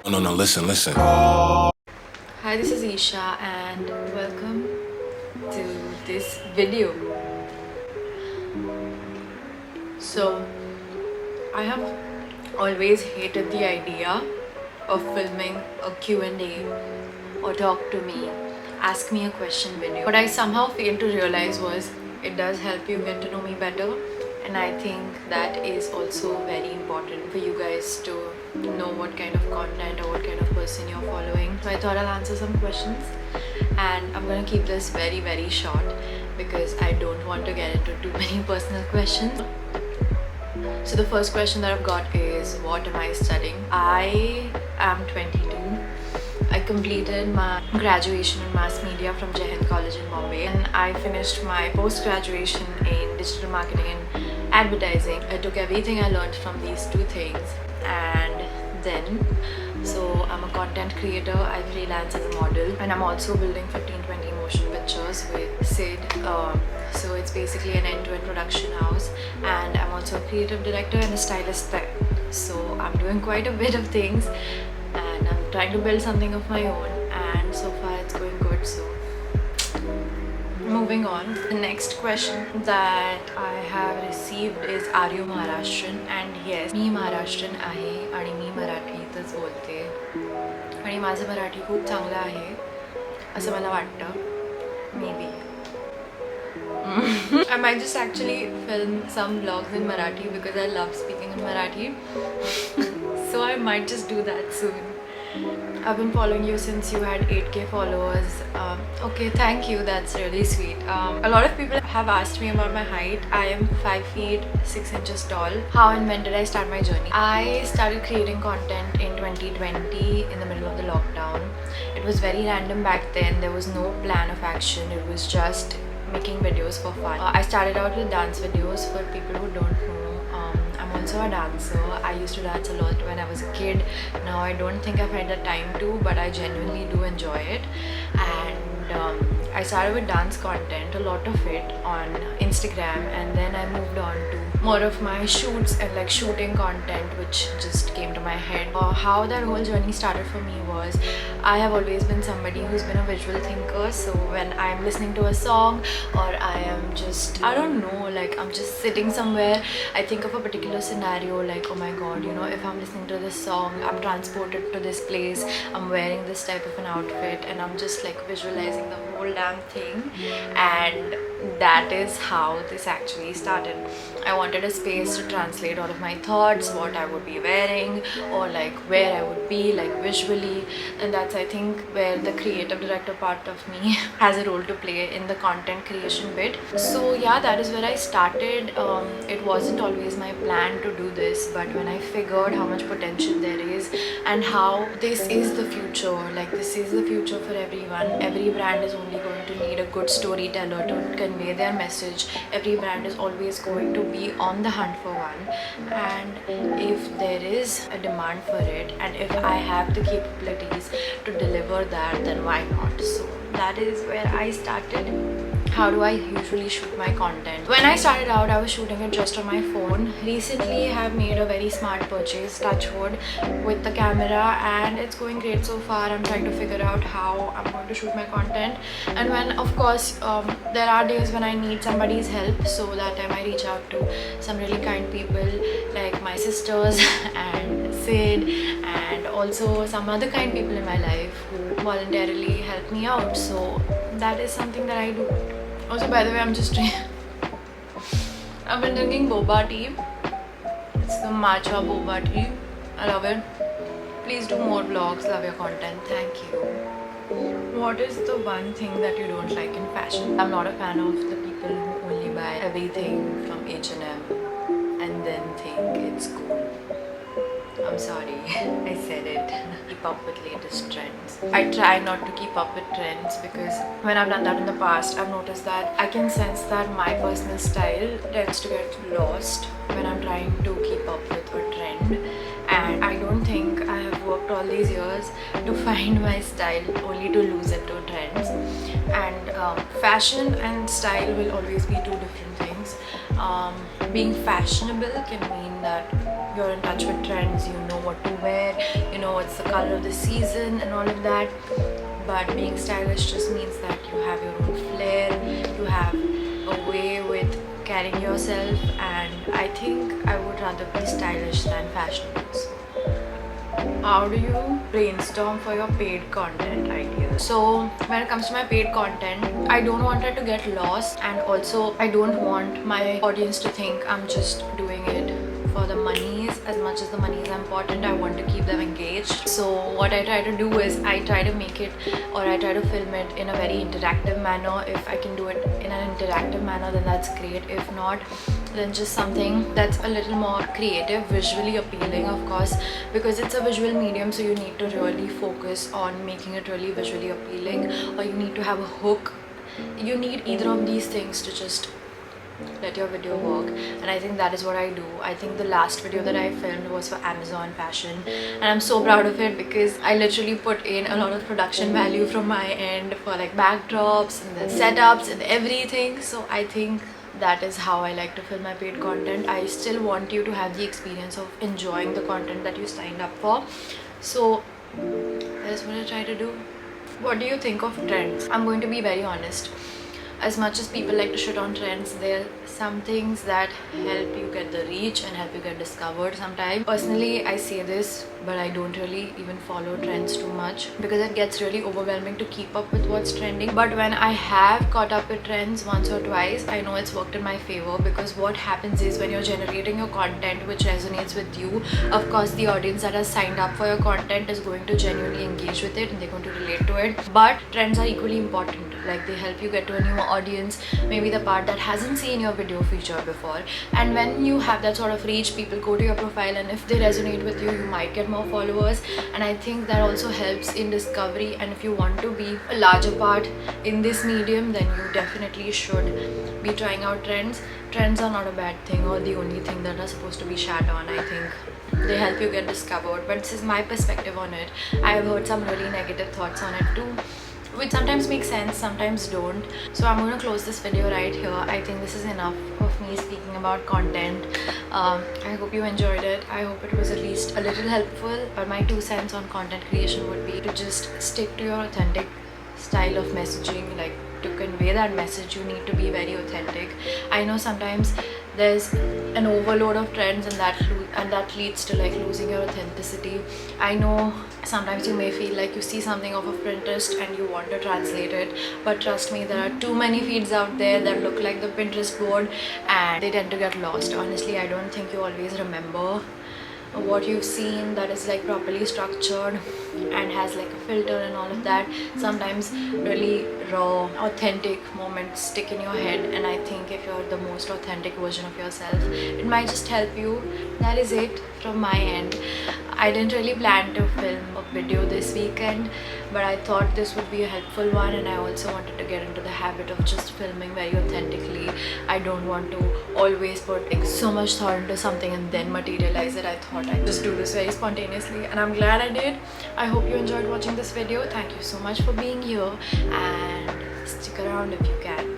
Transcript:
No, listen, listen. Hi, this is Isha and welcome to this video. So, I have always hated the idea of filming a Q&A or talk to me, ask me a question video. What I somehow failed to realize was it does help you get to know me better, and I think that is also very important for you guys to know what kind of content or what kind of person you're following. So I thought I'll answer some questions, and I'm gonna keep this very short because I don't want to get into too many personal questions. So the first question that I've got is, what am I studying? I am 22. I completed my graduation in mass media from Jahan College in Bombay, and I finished my post-graduation in digital marketing and advertising. I took everything I learned from these two things, and then so I'm a content creator. I freelance as a model, and I'm also building 15-20 motion pictures with Sid. So it's basically an end-to-end production house, and I'm also a creative director and a stylist there. So I'm doing quite a bit of things, and I'm trying to build something of my own, and so far it's going good. So moving on, the next question that I have received is, are you Maharashtrian? And yes, मी महाराष्ट्रीयन आहे आणि मी मराठीतच बोलते आणि माझं मराठी खूप चांगलं आहे असं मला वाटतं. Maybe I might just actually film some vlogs in Marathi because I love speaking in Marathi. So I might just do that soon. I've been following you since you had 8k followers. Okay, thank you, that's really sweet. A lot of people have asked me about my height. I am 5 feet 6 inches tall. How and when did I start my journey? I started creating content in 2020 in the middle of the lockdown. It was very random back then. There was no plan of action. It was just making videos for fun. I started out with dance videos. For people who don't know, I'm also a dancer. I used to dance a lot when I was a kid. Now I don't think I find the time to, but I genuinely do enjoy it. And I started with dance content, a lot of it on Instagram, and then I moved on to more of my shoots and like shooting content, which just came to my head. How that whole journey started for me was, I have always been somebody who's been a visual thinker. So when I'm listening to a song, or I am just, I don't know, like I'm just sitting somewhere, I think of a particular scenario, like, oh my god, you know, if I'm listening to this song, I'm transported to this place, I'm wearing this type of an outfit, and I'm just like visualizing the whole damn thing. And that is how this actually started. I wanted a space to translate all of my thoughts, what I would be wearing, or like where I would be like visually, and that's, I think, where the creative director part of me has a role to play in the content creation bit. So yeah, that is where I started. It wasn't always my plan to do this, but when I figured how much potential there is and how this is the future, like this is the future for everyone. Every brand is only going to need a good storyteller to convey their message. Every brand is always going to be on the hunt for one, and if there is a demand for it, and if I have the capabilities to deliver that, then why not? So that is where I started. How do I usually shoot my content? When I started out, I was shooting it just on my phone. Recently, I have made a very smart purchase, touch wood, with the camera, and it's going great so far. I'm trying to figure out how I'm going to shoot my content, and when, of course, there are days when I need somebody's help, so that time I reach out to some really kind people like my sisters and Sid, and also some other kind people in my life who voluntarily help me out. So that is something that I do. Also, by the way, I've been drinking boba tea. It's the matcha boba tea. I love it. Please do more vlogs. Love your content. Thank you. What is the one thing that you don't like in fashion? I'm not a fan of the people who only buy everything from H&M and then think it's cool. I'm sorry, I said it. Keep up with latest trends. I try not to keep up with trends because when I've done that in the past, I've noticed that I can sense that my personal style tends to get lost when I'm trying to keep up with a trend. And I don't think I have worked all these years to find my style, only to lose it to trends. And fashion and style will always be two different things. Being fashionable can mean that you're in touch with trends, you know what to wear, you know it's the color of the season and all of that, but being stylish just means that you have your own flair, you have a way with carrying yourself, and I think I would rather be stylish than fashionable. So how do you brainstorm for your paid content ideas? So when it comes to my paid content, I don't want it to get lost, and also I don't want my audience to think I'm just doing it for the monies. As much as the money is important, I want to keep them engaged. So what I try to do is I try to make it, or I try to film it in a very interactive manner. If I can do it in an interactive manner, then that's great. If not, then just something that's a little more creative, visually appealing, of course, because it's a visual medium, so you need to really focus on making it really visually appealing, or you need to have a hook. You need either of these things to just let your video work, and I think that is what I do. I think the last video that I filmed was for Amazon fashion, and I'm so proud of it because I literally put in a lot of production value from my end for like backdrops and the setups and everything. So I think that is how I like to film my paid content. I still want you to have the experience of enjoying the content that you signed up for. So that's what I try to do. What do you think of trends? I'm going to be very honest. As much as people like to shit on trends, there are some things that help you get the reach and help you get discovered sometimes. Personally, I say this, but I don't really even follow trends too much because it gets really overwhelming to keep up with what's trending. But when I have caught up with trends once or twice, I know it's worked in my favor, because what happens is when you're generating your content which resonates with you, of course the audience that has signed up for your content is going to genuinely engage with it and they're going to relate to it. But trends are equally important. Like, they help you get to a new audience, maybe the part that hasn't seen your video feature before. And when you have that sort of reach, people go to your profile, and if they resonate with you, you might get more followers. And I think that also helps in discovery. And if you want to be a larger part in this medium, then you definitely should be trying out trends. Trends are not a bad thing or the only thing that are supposed to be shat on. I think they help you get discovered, but this is my perspective on it. I have heard some really negative thoughts on it too, which sometimes make sense, sometimes don't. So I'm going to close this video right here. I think this is enough of me speaking about content. I hope you enjoyed it. I hope it was at least a little helpful. But my 2 cents on content creation would be to just stick to your authentic style of messaging. Like, to convey that message, you need to be very authentic. I know sometimes there's an overload of trends, and that leads to like losing your authenticity. I know sometimes you may feel like you see something off of Pinterest and you want to translate it, but trust me, there are too many feeds out there that look like the Pinterest board, and they tend to get lost. Honestly, I don't think you always remember what you've seen that is like properly structured and has like a filter and all of that. Sometimes really raw, authentic moments stick in your head, and I think if you're the most authentic version of yourself, it might just help you. That is it from my end. I didn't really plan to film a video this weekend, but I thought this would be a helpful one, and I also wanted to get into the habit of just filming very authentically. I don't want to always put like so much thought into something and then materialize it. I thought I'd just do this very spontaneously, and I'm glad I did. I hope you enjoyed watching this video. Thank you so much for being here, and stick around if you can.